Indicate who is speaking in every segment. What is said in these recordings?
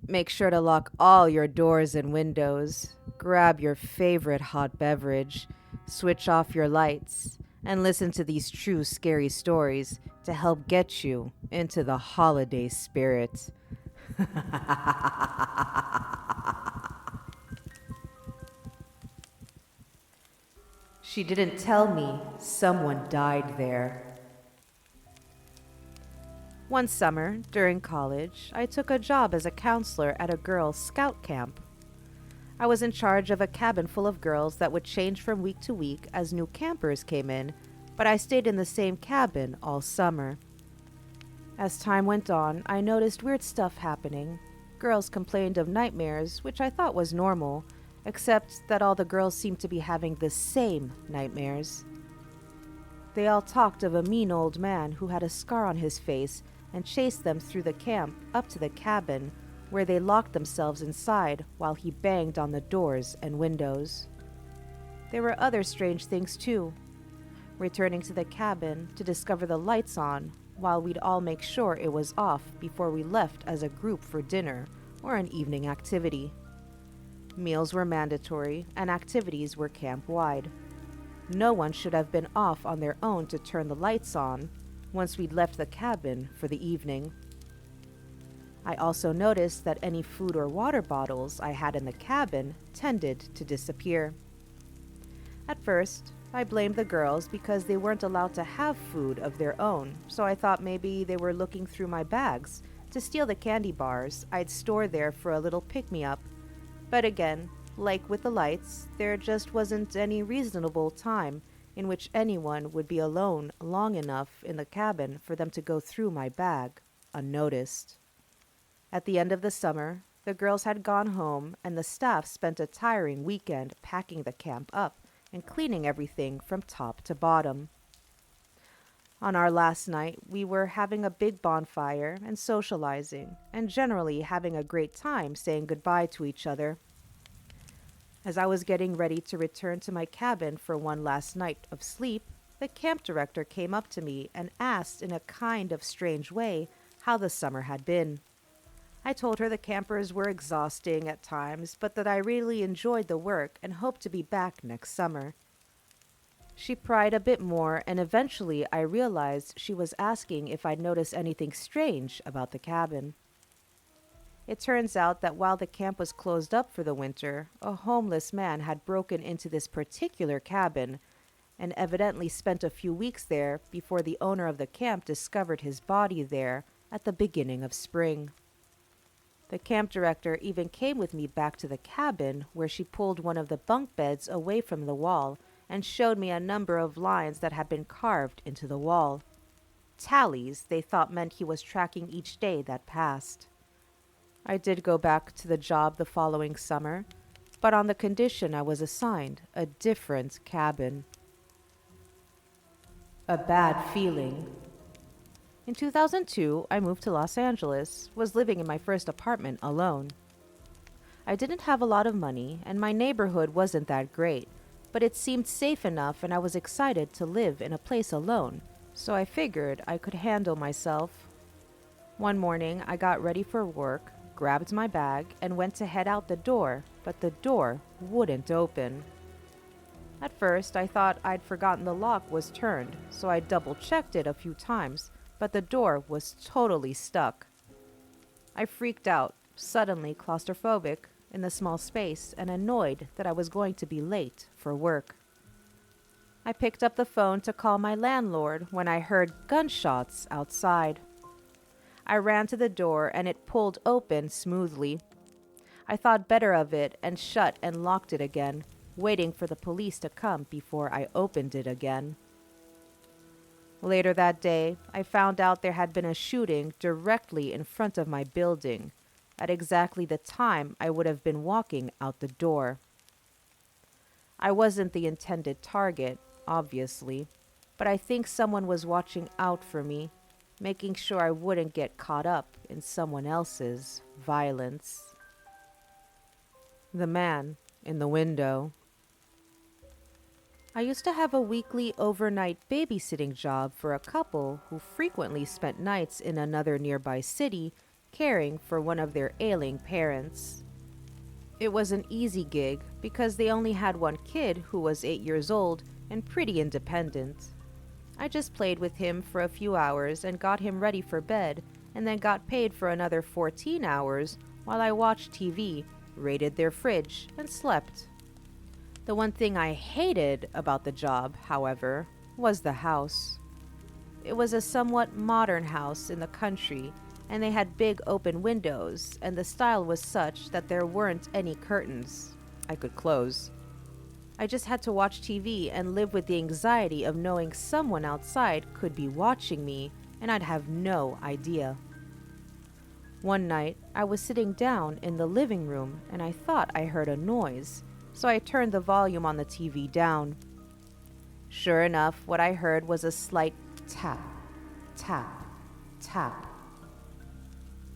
Speaker 1: Make sure to lock all your doors and windows, grab your favorite hot beverage, switch off your lights, and listen to these true scary stories to help get you into the holiday spirit. She didn't tell me someone died there. One summer, during college, I took a job as a counselor at a girls' scout camp. I was in charge of a cabin full of girls that would change from week to week as new campers came in, but I stayed in the same cabin all summer. As time went on, I noticed weird stuff happening. Girls complained of nightmares, which I thought was normal, except that all the girls seemed to be having the same nightmares. They all talked of a mean old man who had a scar on his face and chased them through the camp up to the cabin, where they locked themselves inside while he banged on the doors and windows. There were other strange things too. Returning to the cabin to discover the lights on, while we'd all make sure it was off before we left as a group for dinner or an evening activity. Meals were mandatory and activities were camp-wide. No one should have been off on their own to turn the lights on once we'd left the cabin for the evening. I also noticed that any food or water bottles I had in the cabin tended to disappear. At first, I blamed the girls because they weren't allowed to have food of their own, so I thought maybe they were looking through my bags to steal the candy bars I'd store there for a little pick-me-up. But again, like with the lights, there just wasn't any reasonable time in which anyone would be alone long enough in the cabin for them to go through my bag unnoticed. At the end of the summer, the girls had gone home and the staff spent a tiring weekend packing the camp up and cleaning everything from top to bottom. On our last night, we were having a big bonfire and socializing, and generally having a great time saying goodbye to each other. As I was getting ready to return to my cabin for one last night of sleep, the camp director came up to me and asked in a kind of strange way how the summer had been. I told her the campers were exhausting at times, but that I really enjoyed the work and hoped to be back next summer. She pried a bit more, and eventually I realized she was asking if I'd noticed anything strange about the cabin. It turns out that while the camp was closed up for the winter, a homeless man had broken into this particular cabin and evidently spent a few weeks there before the owner of the camp discovered his body there at the beginning of spring. The camp director even came with me back to the cabin, where she pulled one of the bunk beds away from the wall and showed me a number of lines that had been carved into the wall. Tallies they thought meant he was tracking each day that passed. I did go back to the job the following summer, but on the condition I was assigned a different cabin. A bad feeling. In 2002, I moved to Los Angeles, was living in my first apartment alone. I didn't have a lot of money, and my neighborhood wasn't that great, but it seemed safe enough and I was excited to live in a place alone, so I figured I could handle myself. One morning, I got ready for work, grabbed my bag, and went to head out the door, but the door wouldn't open. At first, I thought I'd forgotten the lock was turned, so I double-checked it a few times, but the door was totally stuck. I freaked out, suddenly claustrophobic in the small space and annoyed that I was going to be late for work. I picked up the phone to call my landlord when I heard gunshots outside. I ran to the door and it pulled open smoothly. I thought better of it and shut and locked it again, waiting for the police to come before I opened it again. Later that day, I found out there had been a shooting directly in front of my building, at exactly the time I would have been walking out the door. I wasn't the intended target, obviously, but I think someone was watching out for me, making sure I wouldn't get caught up in someone else's violence. The man in the window. I used to have a weekly overnight babysitting job for a couple who frequently spent nights in another nearby city, caring for one of their ailing parents. It was an easy gig because they only had one kid who was 8 years old and pretty independent. I just played with him for a few hours and got him ready for bed, and then got paid for another 14 hours while I watched TV, raided their fridge, and slept. The one thing I hated about the job, however, was the house. It was a somewhat modern house in the country, and they had big open windows, and the style was such that there weren't any curtains I could close. I just had to watch TV and live with the anxiety of knowing someone outside could be watching me, and I'd have no idea. One night, I was sitting down in the living room and I thought I heard a noise, so I turned the volume on the TV down. Sure enough, what I heard was a slight tap, tap, tap.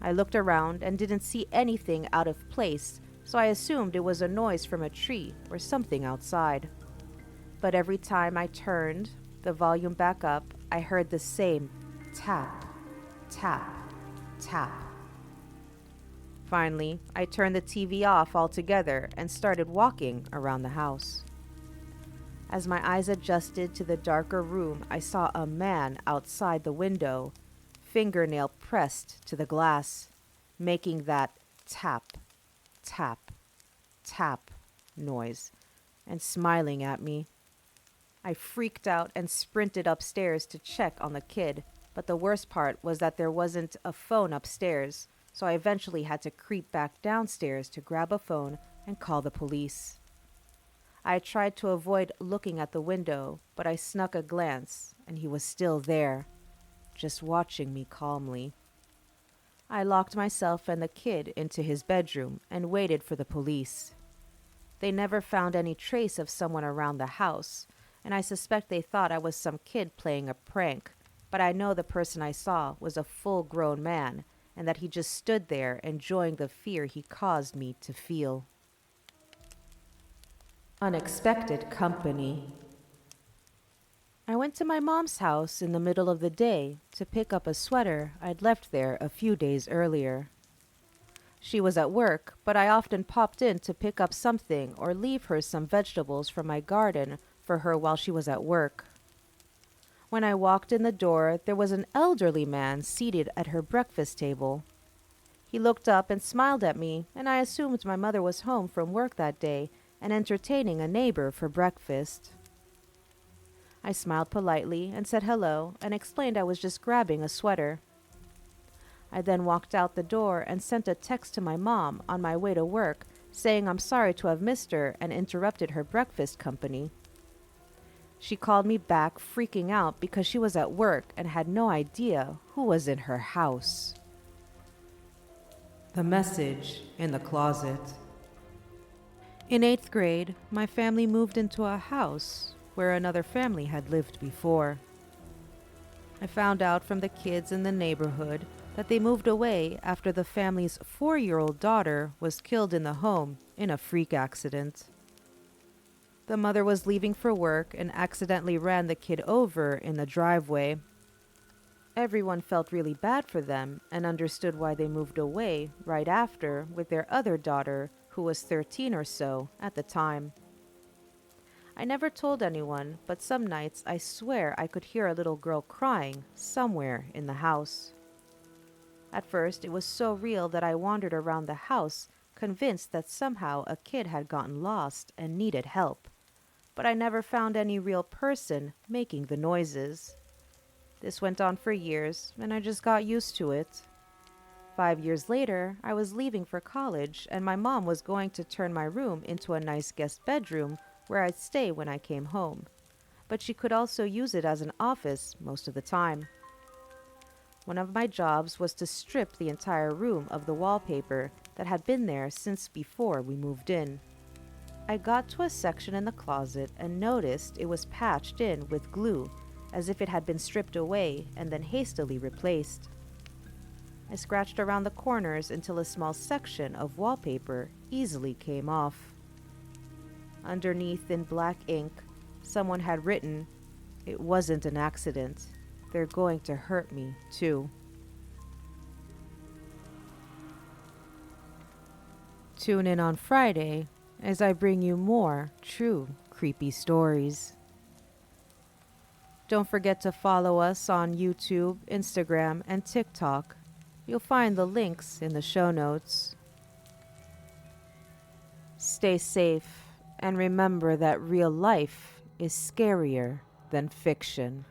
Speaker 1: I looked around and didn't see anything out of place, so I assumed it was a noise from a tree or something outside. But every time I turned the volume back up, I heard the same tap, tap, tap. Finally, I turned the TV off altogether and started walking around the house. As my eyes adjusted to the darker room, I saw a man outside the window, fingernail pressed to the glass, making that tap, tap, tap noise, and smiling at me. I freaked out and sprinted upstairs to check on the kid, but the worst part was that there wasn't a phone upstairs, so I eventually had to creep back downstairs to grab a phone and call the police. I tried to avoid looking at the window, but I snuck a glance, and he was still there, just watching me calmly. I locked myself and the kid into his bedroom and waited for the police. They never found any trace of someone around the house, and I suspect they thought I was some kid playing a prank, but I know the person I saw was a full-grown man, and that he just stood there enjoying the fear he caused me to feel. Unexpected company. I went to my mom's house in the middle of the day to pick up a sweater I'd left there a few days earlier. She was at work, but I often popped in to pick up something or leave her some vegetables from my garden for her while she was at work. When I walked in the door, there was an elderly man seated at her breakfast table. He looked up and smiled at me, and I assumed my mother was home from work that day and entertaining a neighbor for breakfast. I smiled politely and said hello and explained I was just grabbing a sweater. I then walked out the door and sent a text to my mom on my way to work saying I'm sorry to have missed her and interrupted her breakfast company. She called me back freaking out because she was at work and had no idea who was in her house. The message in the closet. In 8th grade, my family moved into a house where another family had lived before. I found out from the kids in the neighborhood that they moved away after the family's 4-year-old daughter was killed in the home in a freak accident. The mother was leaving for work and accidentally ran the kid over in the driveway. Everyone felt really bad for them and understood why they moved away right after with their other daughter, who was 13 or so at the time. I never told anyone, but some nights I swear I could hear a little girl crying somewhere in the house. At first, it was so real that I wandered around the house, convinced that somehow a kid had gotten lost and needed help. But I never found any real person making the noises. This went on for years, and I just got used to it. 5 years later, I was leaving for college, and my mom was going to turn my room into a nice guest bedroom where I'd stay when I came home. But she could also use it as an office most of the time. One of my jobs was to strip the entire room of the wallpaper that had been there since before we moved in. I got to a section in the closet and noticed it was patched in with glue, as if it had been stripped away and then hastily replaced. I scratched around the corners until a small section of wallpaper easily came off. Underneath in black ink, someone had written, "It wasn't an accident. They're going to hurt me, too." Tune in on Friday as I bring you more true creepy stories. Don't forget to follow us on YouTube, Instagram, and TikTok. You'll find the links in the show notes. Stay safe and remember that real life is scarier than fiction.